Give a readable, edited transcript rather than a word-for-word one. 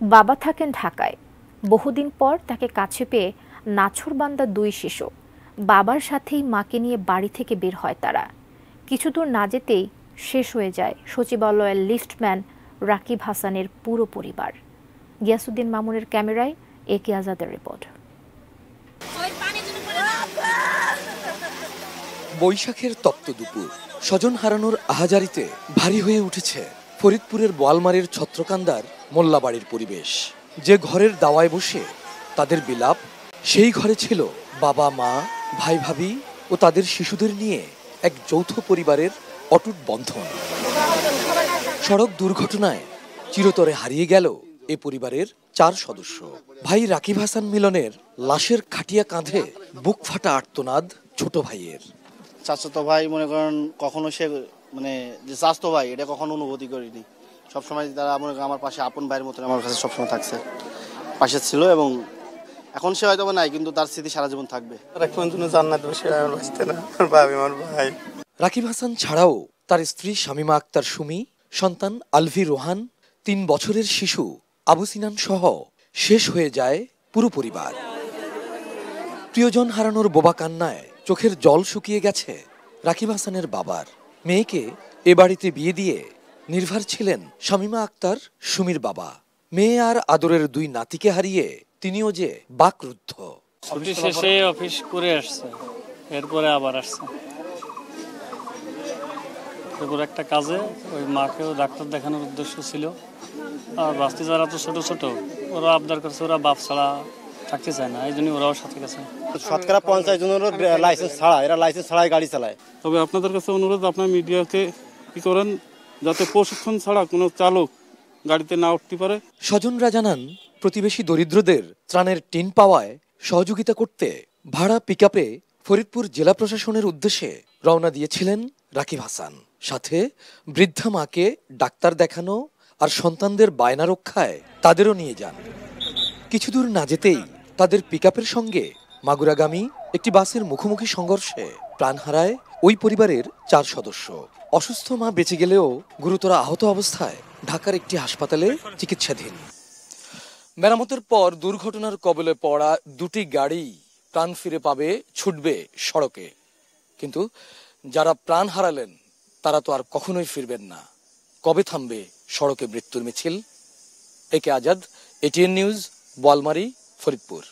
বাবা থাকেন ঢাকায়। বহুদিন পর তাকে কাছে পেয়ে নাছোড়বান্দা দুই শিশু বাবার সাথেই মাকে নিয়ে বাড়ি থেকে বের হয় তারা। কিছু দূর না যেতেই শেষ হয়ে যায় সচিবালয়ের লিফটম্যান রাকিব হাসানের পুরো পরিবার। গিয়াসউদ্দিন মামুনের ক্যামেরায় একে আজাদের রিপোর্ট। বৈশাখের তপ্ত দুপুর, স্বজন হারানোর আহাজারিতে ভারী হয়ে উঠেছে ফরিদপুরের বোয়ালমারীর ছত্রকান্দার মোল্লাবাড়ির পরিবেশ। যে ঘরের দাওয়ায় বসে তাদের বিলাপ, সেই ঘরে ছিল বাবা মা, ভাই ভাবি ও তাদের শিশুদের নিয়ে এক যৌথ পরিবারের অটুট বন্ধন। সড়ক দুর্ঘটনায় চিরতরে হারিয়ে গেল এ পরিবারের 4 সদস্য। ভাই রাকিব হাসান মিলনের লাশের খাটিয়া কাঁধে বুক ফাটা আর্তনাদ ছোট ভাইয়ের। চাচাতো ভাই মনে করেন কখনো সে মানে যে চাচাতো ভাই এটা কখনো অনুভূতি করিনি। সবসময় তারা মনে করেন আমার পাশে আপন ভাইয়ের মতন আমার কাছে সবসময় থাকছে, পাশে ছিল। এবং এখন সে হয়তো নাই, কিন্তু তার স্মৃতি সারা জীবন থাকবে। রাকিব হাসান ছাড়াও তার স্ত্রী শামীমা আক্তার সুমি, সন্তান আলভি রোহান, 3 বছরের শিশু আবু সিনান সহ শেষ হয়ে যায় পুরো পরিবার। প্রিয়জন হারানোর বোবা কান্নায় চোখের জল শুকিয়ে গেছে রাকিব হাসানের বাবার। মেয়েকে এ বাড়িতে বিয়ে দিয়ে নির্ভর ছিলেন শামীমা আক্তার সুমির বাবা। মেয়ে আর আদরের 2 নাতিকে হারিয়ে তিনিও যে বাকরুদ্ধ। ছুটি শেষে অফিস করে আসছে, এরপরে আবার আসছে এরপর একটা কাজে। ওই মাকেও ডাক্তার দেখানোর উদ্দেশ্য ছিল। আর বাস্তি যারা তো ছোট ছোট, ওরা আবদার করছে, ওরা বাপ ছাড়া থাকতে চায় না, এই জন্য ওরাও সাথে গেছে। শতকরা 50 জনেরও লাইসেন্স ছাড়া, এরা লাইসেন্স ছাড়াই গাড়ি চালায়। তবে আপনাদের কাছে অনুরোধ, আপনার মিডিয়াকে কি করেন যাতে প্রশিক্ষণ ছাড়া কোনো চালক গাড়িতে না উঠতে পারে। স্বজনরা জানান, প্রতিবেশী দরিদ্রদের ত্রাণের টিন পাওয়ায় সহযোগিতা করতে ভাড়া পিকআপে ফরিদপুর জেলা প্রশাসনের উদ্দেশ্যে রওনা দিয়েছিলেন রাকিব হাসান। সাথে বৃদ্ধা মাকে ডাক্তার দেখানো আর সন্তানদের বায়না রক্ষায় তাদেরও নিয়ে যান। কিছু দূর না যেতেই তাদের পিকআপের সঙ্গে মাগুরাগামী একটি বাসের মুখোমুখি সংঘর্ষে প্রাণ হারায় ওই পরিবারের 4 সদস্য। অসুস্থ মা বেঁচে গেলেও গুরুতর আহত অবস্থায় ঢাকার একটি হাসপাতালে চিকিৎসাধীন। মেরামতের পর দুর্ঘটনার কবলে পড়া 2টি গাড়ি প্রাণ ফিরে পাবে, ছুটবে সড়কে। কিন্তু যারা প্রাণ হারালেন তারা তো আর কখনোই ফিরবেন না। কবে থামবে সড়কে মৃত্যুর মিছিল? একে আজাদ, এটিএন নিউজ, বোয়ালমারী, ফরিদপুর।